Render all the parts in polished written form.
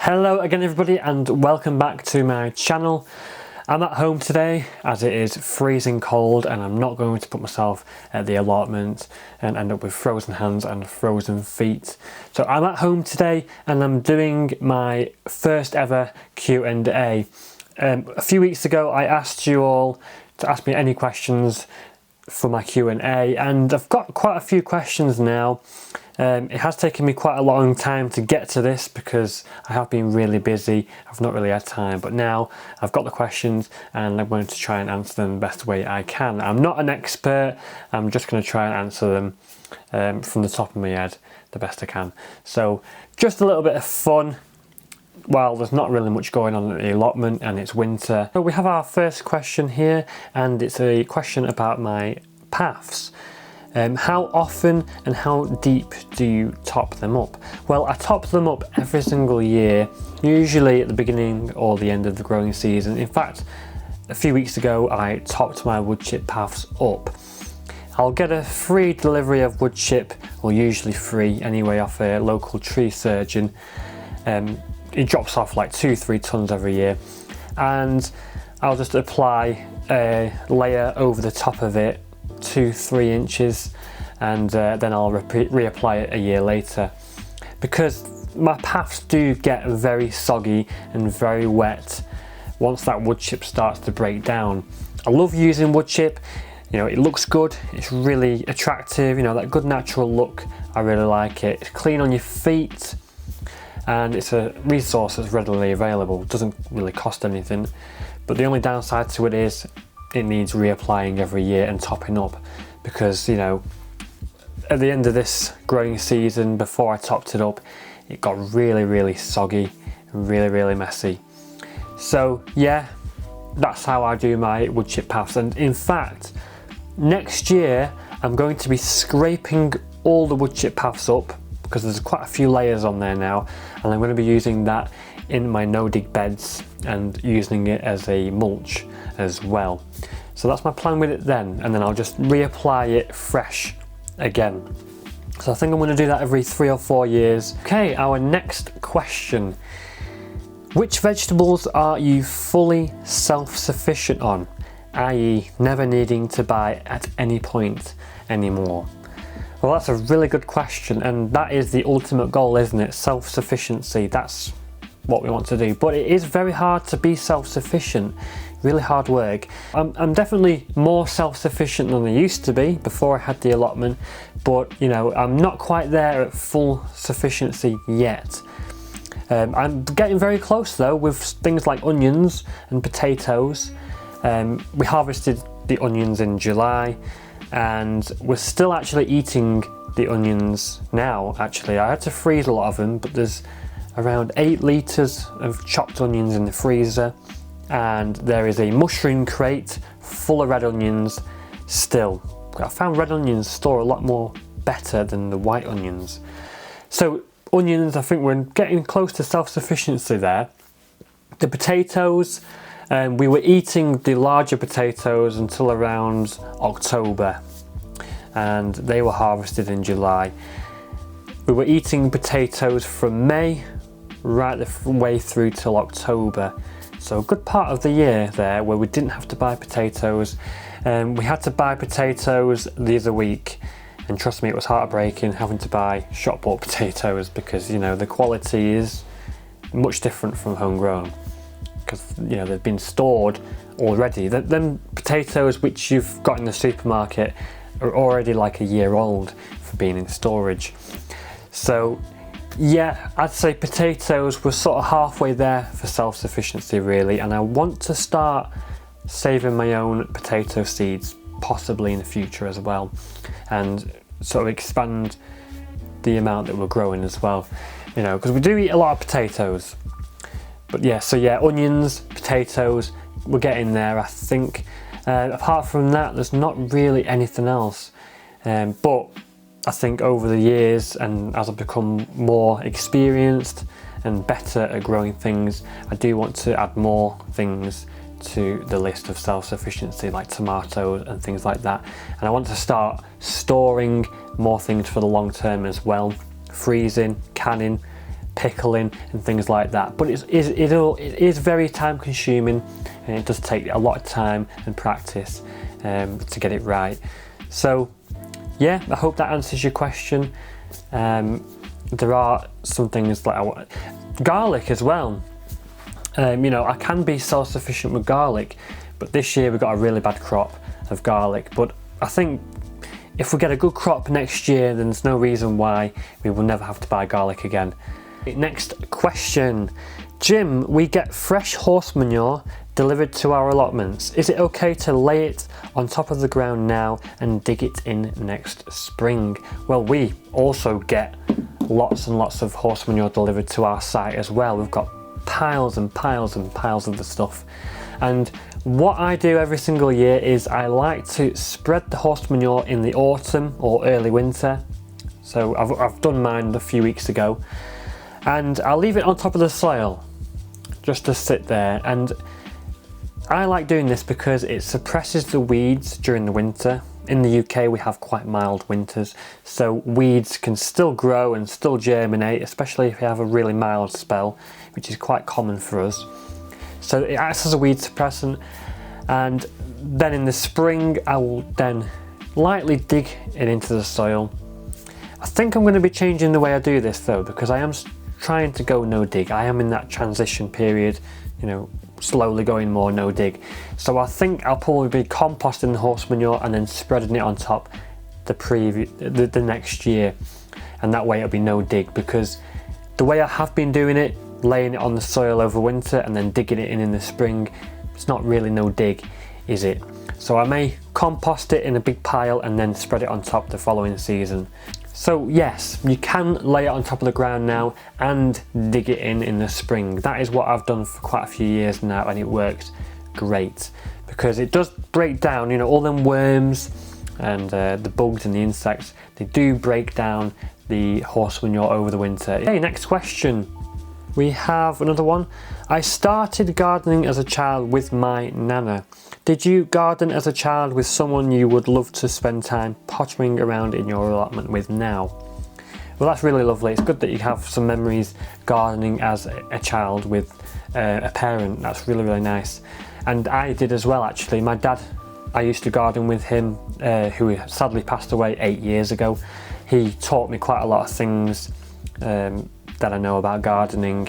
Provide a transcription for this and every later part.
Hello again everybody and welcome back to my channel. I'm at home today as it is freezing cold and I'm not going to put myself at the allotment and end up with frozen hands and frozen feet. So I'm at home today and I'm doing my first ever Q&A. A few weeks ago I asked you all to ask me any questions for my Q&A and I've got quite a few questions now. It has taken me quite a long time to get to this because I have been really busy. I've not really had time, but now I've got the questions and I'm going to try and answer them the best way I can. I'm not an expert, I'm just going to try and answer them from the top of my head the best I can. So just a little bit of fun while there's not really much going on at the allotment and it's winter. So we have our first question here and it's a question about my paths. How often and how deep do you top them up? Well, I top them up every single year, usually at the beginning or the end of the growing season. In fact, a few weeks ago I topped my wood chip paths up. I'll get a free delivery of wood chip, or usually free anyway, off a local tree surgeon. He drops off like 2-3 tons every year, and I'll just apply a layer over the top of it, 2-3 inches, and then I'll reapply it a year later. Because my paths do get very soggy and very wet once that wood chip starts to break down. I love using wood chip, you know, it looks good, it's really attractive, you know, that good natural look, I really like it. It's clean on your feet and it's a resource that's readily available. It doesn't really cost anything, but the only downside to it is it needs reapplying every year and topping up, because, you know, at the end of this growing season, before I topped it up, it got really soggy and really messy. So yeah, that's how I do my wood chip paths. And in fact, next year I'm going to be scraping all the wood chip paths up because there's quite a few layers on there now, and I'm going to be using that in my no-dig beds and using it as a mulch as well. So that's my plan with it then, and then I'll just reapply it fresh again. So I think I'm going to do that every 3 or 4 years. Okay, our next question. Which vegetables are you fully self-sufficient on, i.e. never needing to buy at any point anymore? Well, that's a really good question, and that is the ultimate goal, isn't it? Self-sufficiency, that's what we want to do. But it is very hard to be self-sufficient, really hard work. I'm definitely more self-sufficient than I used to be before I had the allotment, but you know, I'm not quite there at full sufficiency yet. I'm getting very close though with things like onions and potatoes. We harvested the onions in July and we're still actually eating the onions now. Actually, I had to freeze a lot of them, but there's around 8 litres of chopped onions in the freezer, and there is a mushroom crate full of red onions still. I found red onions store a lot more better than the white onions. So onions, I think we're getting close to self-sufficiency there. The potatoes, we were eating the larger potatoes until around October, and they were harvested in July. We were eating potatoes from May right the way through till October. So a good part of the year there where we didn't have to buy potatoes. We had to buy potatoes the other week, and trust me, it was heartbreaking having to buy shop bought potatoes because, you know, the quality is much different from homegrown because, you know, they've been stored already. Them potatoes which you've got in the supermarket are already like a year old for being in storage. So yeah, I'd say potatoes were sort of halfway there for self-sufficiency really, and I want to start saving my own potato seeds possibly in the future as well, and sort of expand the amount that we're growing as well, you know, because we do eat a lot of potatoes. But yeah, so yeah, onions, potatoes, we're getting there, I think. Apart from that, there's not really anything else, but I think over the years and as I've become more experienced and better at growing things, I do want to add more things to the list of self-sufficiency, like tomatoes and things like that. And I want to start storing more things for the long term as well, freezing, canning, pickling and things like that. But it is very time consuming, and it does take a lot of time and practice to get it right. So yeah, I hope that answers your question. There are some things like garlic as well. You know, I can be self-sufficient with garlic, but this year we got a really bad crop of garlic. But I think if we get a good crop next year, then there's no reason why we will never have to buy garlic again. Next question. Jim, we get fresh horse manure delivered to our allotments. Is it okay to lay it on top of the ground now and dig it in next spring? Well, we also get lots and lots of horse manure delivered to our site as well. We've got piles and piles and piles of the stuff. And what I do every single year is I like to spread the horse manure in the autumn or early winter. So I've done mine a few weeks ago, and I'll leave it on top of the soil just to sit there. And I like doing this because it suppresses the weeds during the winter. In the UK we have quite mild winters, so weeds can still grow and still germinate, especially if you have a really mild spell, which is quite common for us. So it acts as a weed suppressant, and then in the spring I will then lightly dig it into the soil. I think I'm going to be changing the way I do this though, because I am trying to go no dig. I am in that transition period, you know, slowly going more no dig. So I think I'll probably be composting the horse manure and then spreading it on top the next year, and that way it'll be no dig, because the way I have been doing it, laying it on the soil over winter and then digging it in the spring, it's not really no dig, is it? So I may compost it in a big pile and then spread it on top the following season. So yes, you can lay it on top of the ground now and dig it in the spring. That is what I've done for quite a few years now, and it works great because it does break down, you know, all them worms and the bugs and the insects. They do break down the horse manure over the winter. Okay, next question. We have another one. I started gardening as a child with my nana. Did you garden as a child with someone you would love to spend time pottering around in your allotment with now? Well, that's really lovely. It's good that you have some memories gardening as a child with a parent. That's really, really nice. And I did as well, actually. My dad, I used to garden with him, who sadly passed away 8 years ago. He taught me quite a lot of things that I know about gardening,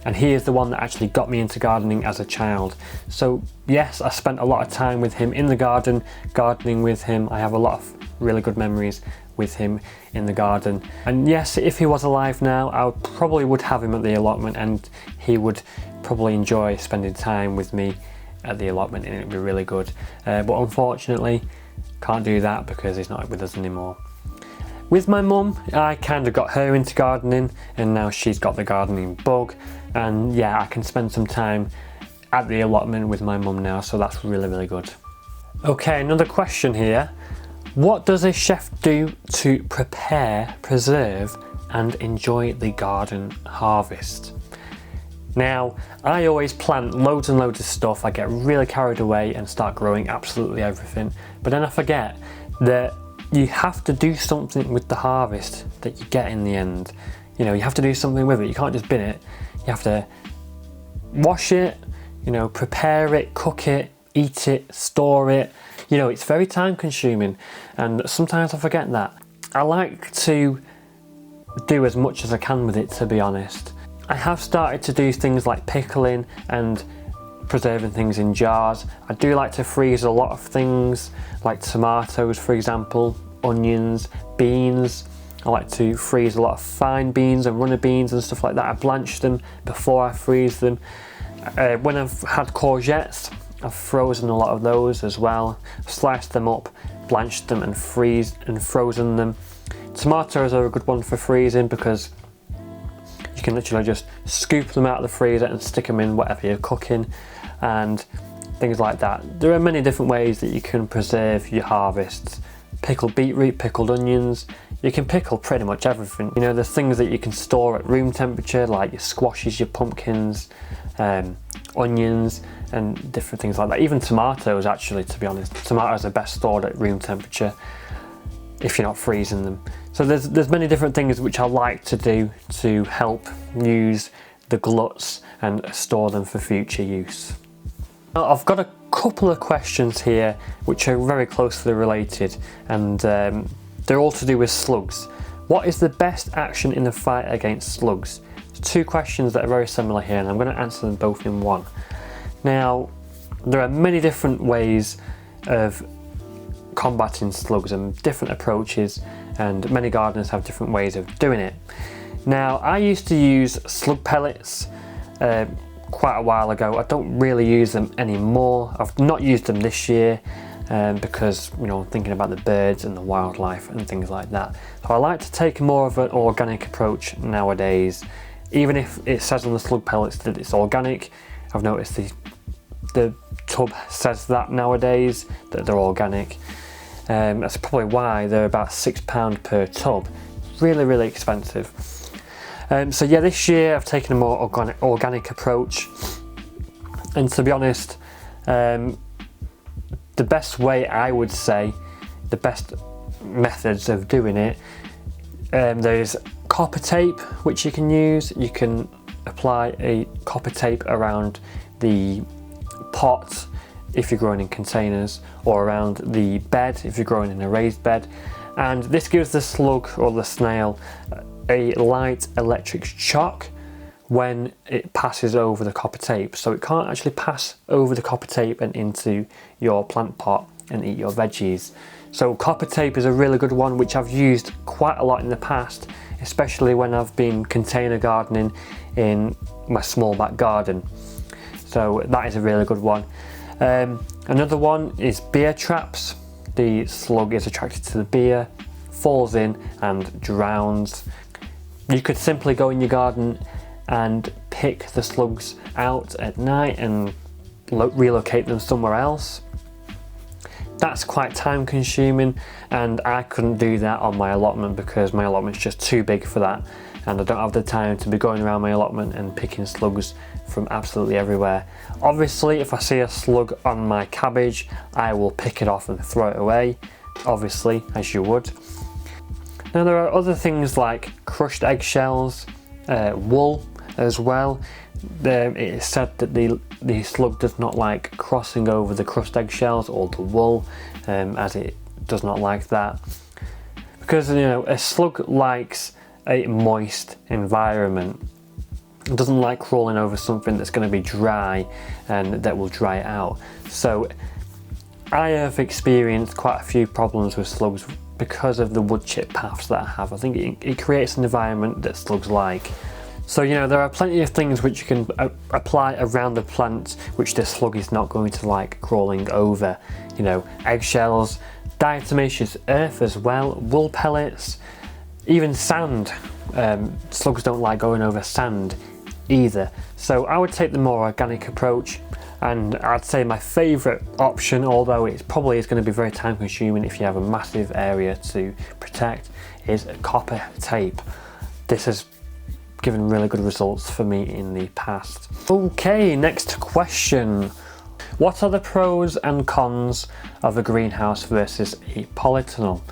and he is the one that actually got me into gardening as a child. So yes, I spent a lot of time with him in the garden, gardening with him. I have a lot of really good memories with him in the garden. And yes, if he was alive now, I probably would have him at the allotment, and he would probably enjoy spending time with me at the allotment, and it would be really good. But unfortunately, can't do that because he's not with us anymore. With my mum, I kind of got her into gardening, and now she's got the gardening bug, and yeah, I can spend some time at the allotment with my mum now, so that's really, really good. Okay, another question here. What does a chef do to prepare, preserve and enjoy the garden harvest? Now, I always plant loads and loads of stuff. I get really carried away and start growing absolutely everything, but then I forget that you have to do something with the harvest that you get in the end. You know, you have to do something with it. You can't just bin it. You have to wash it, you know, prepare it, cook it, eat it, store it. You know, it's very time consuming, and sometimes I forget that. I like to do as much as I can with it, to be honest. I have started to do things like pickling and preserving things in jars. I do like to freeze a lot of things, like tomatoes, for example, onions, beans. I like to freeze a lot of fine beans and runner beans and stuff like that. I blanch them before I freeze them. When I've had courgettes, I've frozen a lot of those as well. I've sliced them up, blanched them and frozen them. Tomatoes are a good one for freezing because you can literally just scoop them out of the freezer and stick them in whatever you're cooking and things like that. There are many different ways that you can preserve your harvests. Pickled beetroot, pickled onions. You can pickle pretty much everything. You know, there's things that you can store at room temperature, like your squashes, your pumpkins, onions and different things like that. Even tomatoes, actually, to be honest. Tomatoes are best stored at room temperature if you're not freezing them. So there's many different things which I like to do to help use the gluts and store them for future use. Now, I've got a couple of questions here which are very closely related, and they're all to do with slugs. What is the best action in the fight against slugs? There's two questions that are very similar here, and I'm going to answer them both in one. Now, there are many different ways of combating slugs and different approaches, and many gardeners have different ways of doing it. Now, I used to use slug pellets quite a while ago. I don't really use them anymore. I've not used them this year because, you know, I'm thinking about the birds and the wildlife and things like that. So I like to take more of an organic approach nowadays. Even if it says on the slug pellets that it's organic, I've noticed the tub says that nowadays, that they're organic. That's probably why they're about £6 per tub. Really, really expensive. So yeah, this year I've taken a more organic approach, and to be honest, the best way, I would say, the best methods of doing it, there's copper tape which you can use. You can apply a copper tape around the pot if you're growing in containers, or around the bed if you're growing in a raised bed, and this gives the slug or the snail a light electric shock when it passes over the copper tape. So it can't actually pass over the copper tape and into your plant pot and eat your veggies. So copper tape is a really good one which I've used quite a lot in the past, especially when I've been container gardening in my small back garden. So that is a really good one. Another one is beer traps. The slug is attracted to the beer, falls in and drowns. You could simply go in your garden and pick the slugs out at night and relocate them somewhere else. That's quite time consuming, and I couldn't do that on my allotment because my allotment's just too big for that, and I don't have the time to be going around my allotment and picking slugs from absolutely everywhere. Obviously, if I see a slug on my cabbage, I will pick it off and throw it away, obviously, as you would. Now, there are other things like crushed eggshells, wool as well. It is said that the slug does not like crossing over the crushed eggshells or the wool, as it does not like that. Because, you know, a slug likes a moist environment. It doesn't like crawling over something that's going to be dry and that will dry it out. So I have experienced quite a few problems with slugs because of the wood chip paths that I have. I think it creates an environment that slugs like. So, you know, there are plenty of things which you can apply around the plant which the slug is not going to like crawling over. You know, eggshells, diatomaceous earth as well, wool pellets, even sand. Slugs don't like going over sand either. So I would take the more organic approach, and I'd say my favourite option, although it probably is going to be very time consuming if you have a massive area to protect, is copper tape. This has given really good results for me in the past. Okay, next question. What are the pros and cons of a greenhouse versus a polytunnel?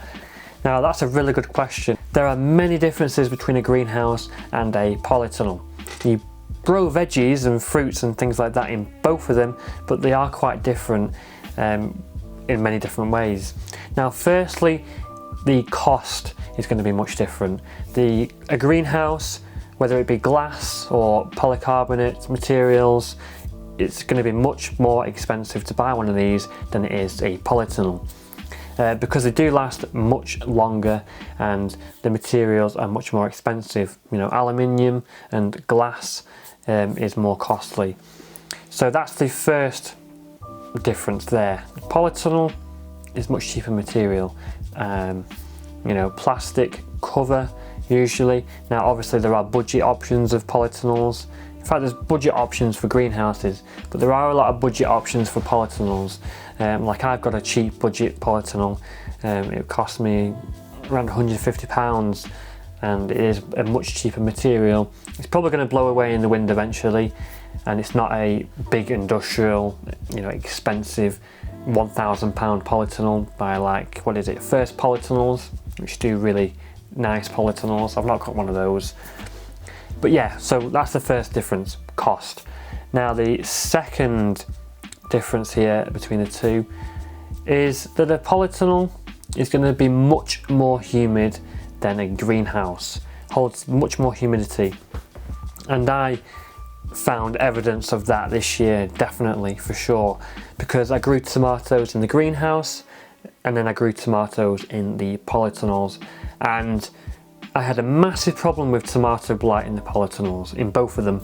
Now, that's a really good question. There are many differences between a greenhouse and a polytunnel. You grow veggies and fruits and things like that in both of them, but they are quite different in many different ways. Now, firstly, the cost is going to be much different. A greenhouse, whether it be glass or polycarbonate materials, it's going to be much more expensive to buy one of these than it is a polytunnel. Because they do last much longer and the materials are much more expensive. You know, aluminium and glass is more costly. So that's the first difference there. Polytunnel is much cheaper material. You know, plastic cover usually. Now obviously there are budget options of polytunnels. In fact, there's budget options for greenhouses, but there are a lot of budget options for polytunnels. Like I've got a cheap budget polytunnel. It cost me around £150, and it is a much cheaper material. It's probably going to blow away in the wind eventually, and it's not a big industrial, you know, expensive £1,000 polytunnel by, like, what is it, First Polytunnels, which do really nice polytunnels. I've not got one of those. But yeah, so that's the first difference, cost. Now the second difference here between the two is that a polytunnel is going to be much more humid than a greenhouse, holds much more humidity. And I found evidence of that this year, definitely, for sure, because I grew tomatoes in the greenhouse and then I grew tomatoes in the polytunnels, and I had a massive problem with tomato blight in the polytunnels, in both of them.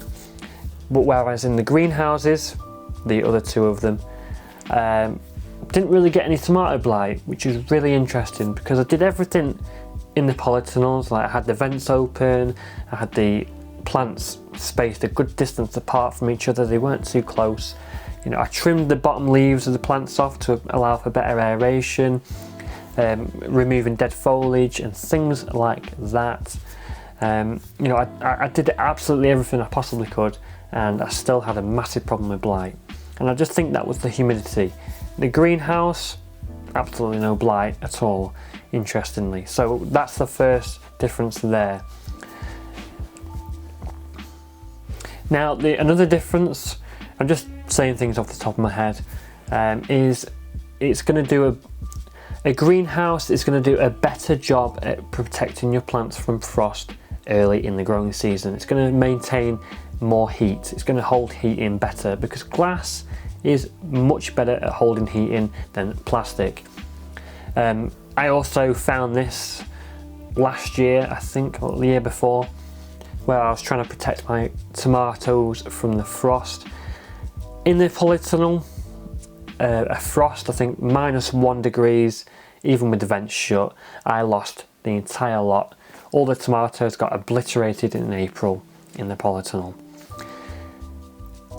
But whereas in the greenhouses, the other two of them, didn't really get any tomato blight, which is really interesting because I did everything in the polytunnels. Like I had the vents open, I had the plants spaced a good distance apart from each other, they weren't too close. You know, I trimmed the bottom leaves of the plants off to allow for better aeration, removing dead foliage and things like that. You know, I did absolutely everything I possibly could, and I still had a massive problem with blight. And I just think that was the humidity. The greenhouse, absolutely no blight at all, interestingly. So that's the first difference there. Now, another difference, I'm just saying things off the top of my head, is it's going to do a greenhouse is going to do a better job at protecting your plants from frost early in the growing season. It's going to maintain more heat. It's going to hold heat in better because glass is much better at holding heat in than plastic. I also found this last year, I think, or the year before, where I was trying to protect my tomatoes from the frost. In the polytunnel, a frost, I think -1 degrees, even with the vents shut, I lost the entire lot. All the tomatoes got obliterated in April in the polytunnel.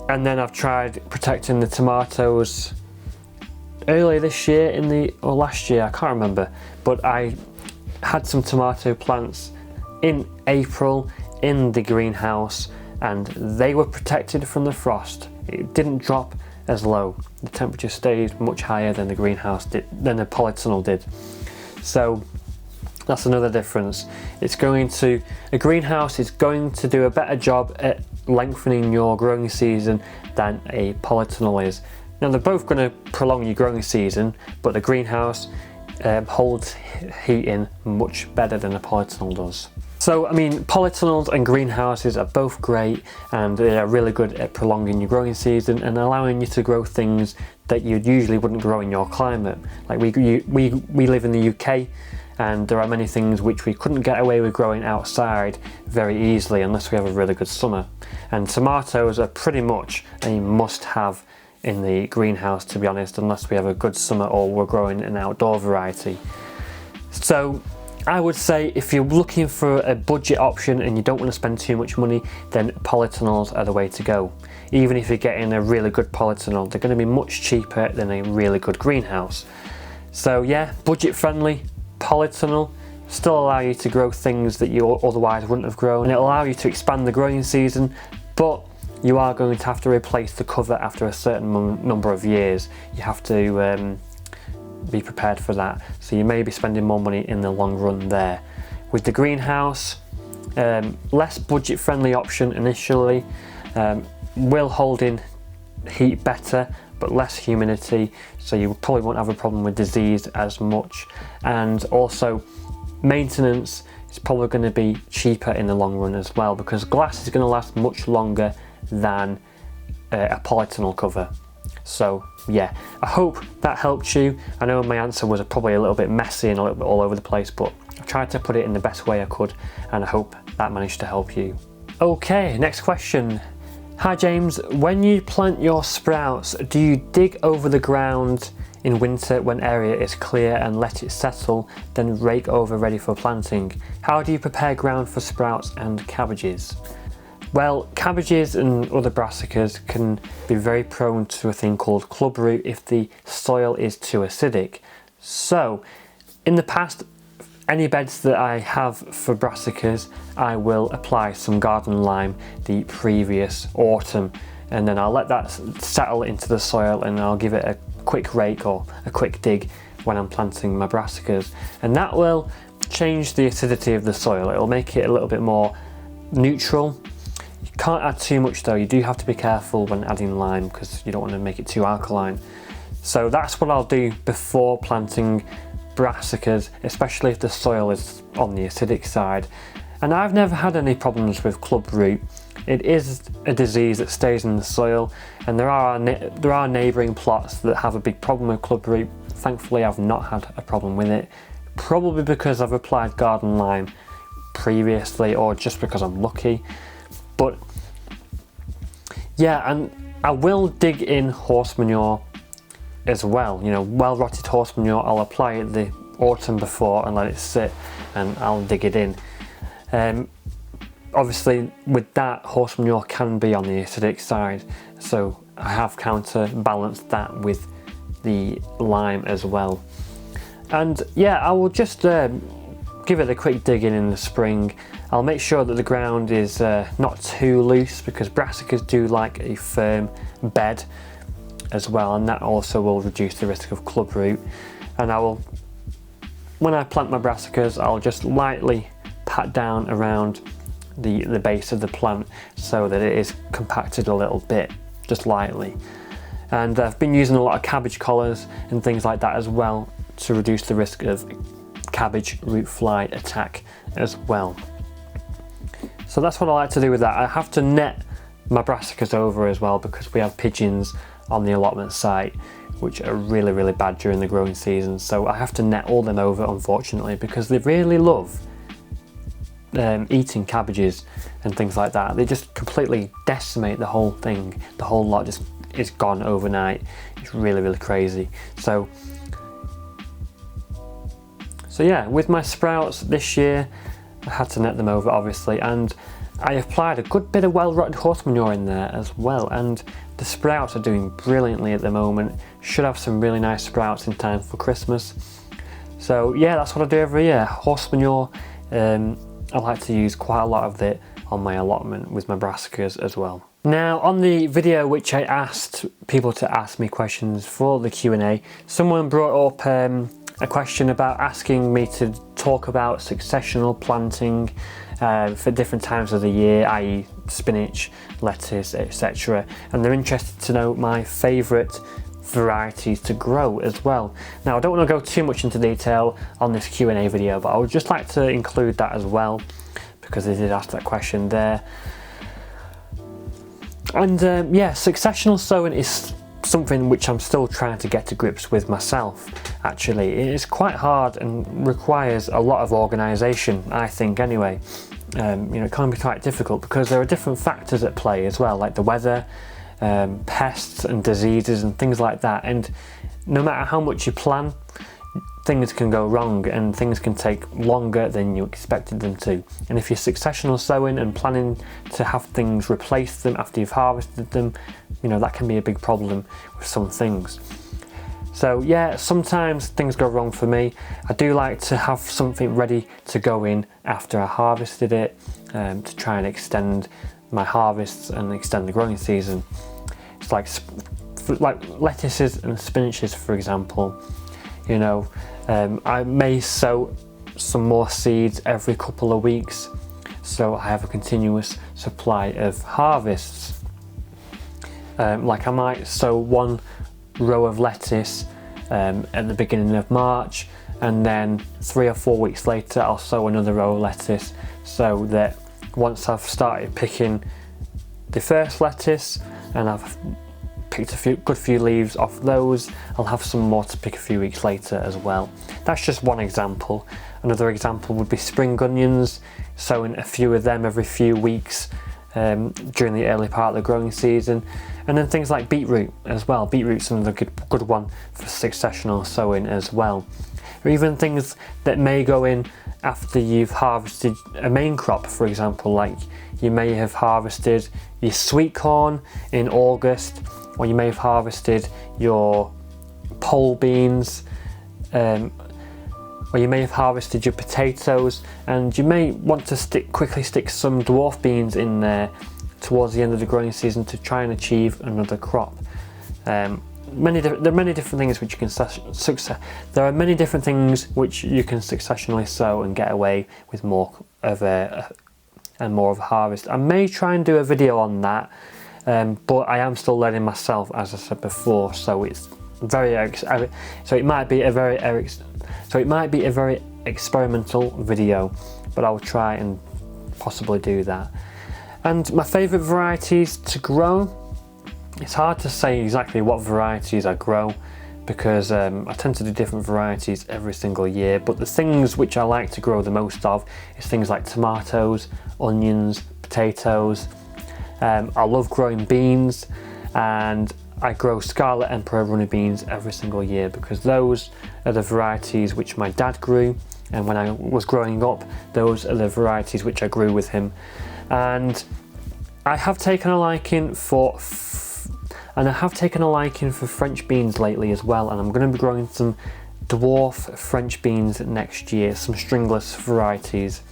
And then I've tried protecting the tomatoes earlier this year or last year, I can't remember, but I had some tomato plants in April in the greenhouse and they were protected from the frost. It didn't drop as low. The temperature stayed much higher than the greenhouse did, than the polytunnel did. So that's another difference. A greenhouse is going to do a better job at lengthening your growing season than a polytunnel is. Now they're both going to prolong your growing season, but the greenhouse holds heat in much better than a polytunnel does. So I mean, polytunnels and greenhouses are both great and they are really good at prolonging your growing season and allowing you to grow things that you usually wouldn't grow in your climate. Like we live in the UK and there are many things which we couldn't get away with growing outside very easily unless we have a really good summer. And tomatoes are pretty much a must-have in the greenhouse, to be honest, unless we have a good summer or we're growing an outdoor variety. So I would say if you're looking for a budget option and you don't want to spend too much money, then polytunnels are the way to go. Even if you're getting a really good polytunnel, they're going to be much cheaper than a really good greenhouse. So yeah, budget friendly polytunnel, still allow you to grow things that you otherwise wouldn't have grown, and it'll allow you to expand the growing season, but you are going to have to replace the cover after a certain number of years. You have to be prepared for that, so you may be spending more money in the long run there. With the greenhouse, less budget friendly option initially, will hold in heat better but less humidity, so you probably won't have a problem with disease as much, and also maintenance is probably going to be cheaper in the long run as well, because glass is going to last much longer than a polytunnel cover. So yeah, I hope that helped you. I know my answer was probably a little bit messy and a little bit all over the place, but I tried to put it in the best way I could, and I hope that managed to help you. Okay, next question. Hi James, when you plant your sprouts, do you dig over the ground in winter when area is clear and let it settle, then rake over ready for planting? How do you prepare ground for sprouts and cabbages? Well, cabbages and other brassicas can be very prone to a thing called club root if the soil is too acidic. So, in the past, any beds that I have for brassicas, I will apply some garden lime the previous autumn, and then I'll let that settle into the soil and I'll give it a quick rake or a quick dig when I'm planting my brassicas, and that will change the acidity of the soil. It'll make it a little bit more neutral. You can't add too much though. You do have to be careful when adding lime because you don't want to make it too alkaline. So that's what I'll do before planting brassicas, especially if the soil is on the acidic side. And I've never had any problems with club root. It is a disease that stays in the soil, and there are neighbouring plots that have a big problem with club root. Thankfully I've not had a problem with it, probably because I've applied garden lime previously or just because I'm lucky. But yeah, and I will dig in horse manure as well. You know, well rotted horse manure, I'll apply it the autumn before and let it sit, and I'll dig it in. Obviously with that, horse manure can be on the acidic side, so I have counterbalanced that with the lime as well. And yeah, I will just give it a quick dig in the spring. I'll make sure that the ground is not too loose, because brassicas do like a firm bed as well, and that also will reduce the risk of club root. And I will, when I plant my brassicas, I'll just lightly pat down around the base of the plant so that it is compacted a little bit, just lightly. And I've been using a lot of cabbage collars and things like that as well to reduce the risk of cabbage root fly attack as well. So that's what I like to do with that. I have to net my brassicas over as well, because we have pigeons on the allotment site which are really bad during the growing season. So I have to net all them over, unfortunately, because they really love eating cabbages and things like that. They just completely decimate the whole thing. The whole lot just is gone overnight. It's really crazy. So yeah, with my sprouts this year, I had to net them over obviously, and I applied a good bit of well rotted horse manure in there as well, and the sprouts are doing brilliantly at the moment. Should have some really nice sprouts in time for Christmas. So yeah, that's what I do every year. Horse manure, I like to use quite a lot of it on my allotment with my brassicas as well. Now, on the video which I asked people to ask me questions for the Q&A, someone brought up a question about asking me to talk about successional planting for different times of the year, i.e. spinach, lettuce, etc. And they're interested to know my favourite varieties to grow as well. Now, I don't want to go too much into detail on this Q&A video, but I would just like to include that as well, because they did ask that question there. And yeah, successional sowing is something which I'm still trying to get to grips with myself. Actually, it is quite hard and requires a lot of organisation, I think anyway. You know, it can be quite difficult because there are different factors at play as well, like the weather, pests and diseases and things like that, and no matter how much you plan, things can go wrong and things can take longer than you expected them to. And if you're successional sowing and planning to have things replace them after you've harvested them, you know, that can be a big problem with some things. So yeah, sometimes things go wrong for me. I do like to have something ready to go in after I harvested it, to try and extend my harvests and extend the growing season. It's like lettuces and spinaches, for example. You know, I may sow some more seeds every couple of weeks, so I have a continuous supply of harvests. Like I might sow one row of lettuce at the beginning of March, and then 3 or 4 weeks later I'll sow another row of lettuce, so that once I've started picking the first lettuce and I've picked a good few leaves off those, I'll have some more to pick a few weeks later as well. That's just one example. Another example would be spring onions, sowing a few of them every few weeks during the early part of the growing season. And then things like beetroot as well. Beetroot's another good one for successional sowing as well. Or even things that may go in after you've harvested a main crop, for example, like you may have harvested your sweet corn in August, or you may have harvested your pole beans, or you may have harvested your potatoes, and you may want to quickly stick some dwarf beans in there towards the end of the growing season to try and achieve another crop. there are many different things which you can there are many different things which you can successionally sow and get away with more of a harvest. I may try and do a video on that, but I am still learning myself, as I said before. So it's it might be a very experimental video, but I'll try and possibly do that. And my favourite varieties to grow, it's hard to say exactly what varieties I grow, because I tend to do different varieties every single year, but the things which I like to grow the most of is things like tomatoes, onions, potatoes. I love growing beans, and I grow Scarlet Emperor runny beans every single year, because those are the varieties which my dad grew, and when I was growing up, those are the varieties which I grew with him. And I have taken a liking for French beans lately as well, and I'm going to be growing some dwarf French beans next year, some stringless varieties,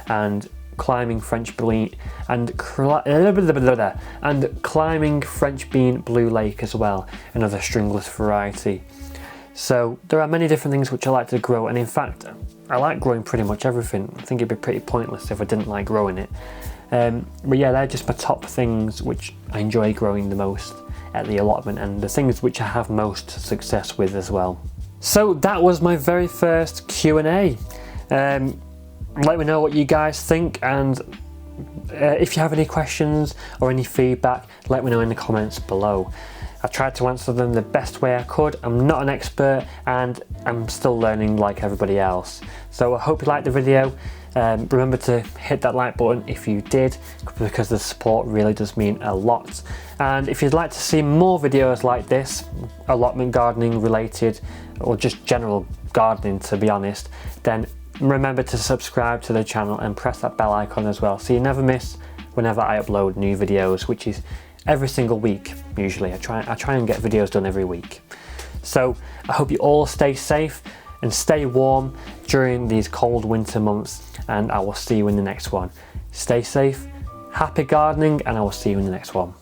and climbing French bean and climbing French bean Blue Lake as well, another stringless variety. So there are many different things which I like to grow, and in fact I like growing pretty much everything. I think it'd be pretty pointless if I didn't like growing it. But yeah, they're just my top things which I enjoy growing the most at the allotment, and the things which I have most success with as well. So that was my very first Q&A. Let me know what you guys think, and if you have any questions or any feedback, let me know in the comments below. I tried to answer them the best way I could. I'm not an expert, and I'm still learning like everybody else. So I hope you liked the video. Remember to hit that like button if you did, because the support really does mean a lot. And if you'd like to see more videos like this, allotment gardening related, or just general gardening to be honest, then remember to subscribe to the channel and press that bell icon as well, so you never miss whenever I upload new videos, which is every single week usually. I try and get videos done every week. So I hope you all stay safe and stay warm during these cold winter months, and I will see you in the next one. Stay safe, happy gardening, and I will see you in the next one.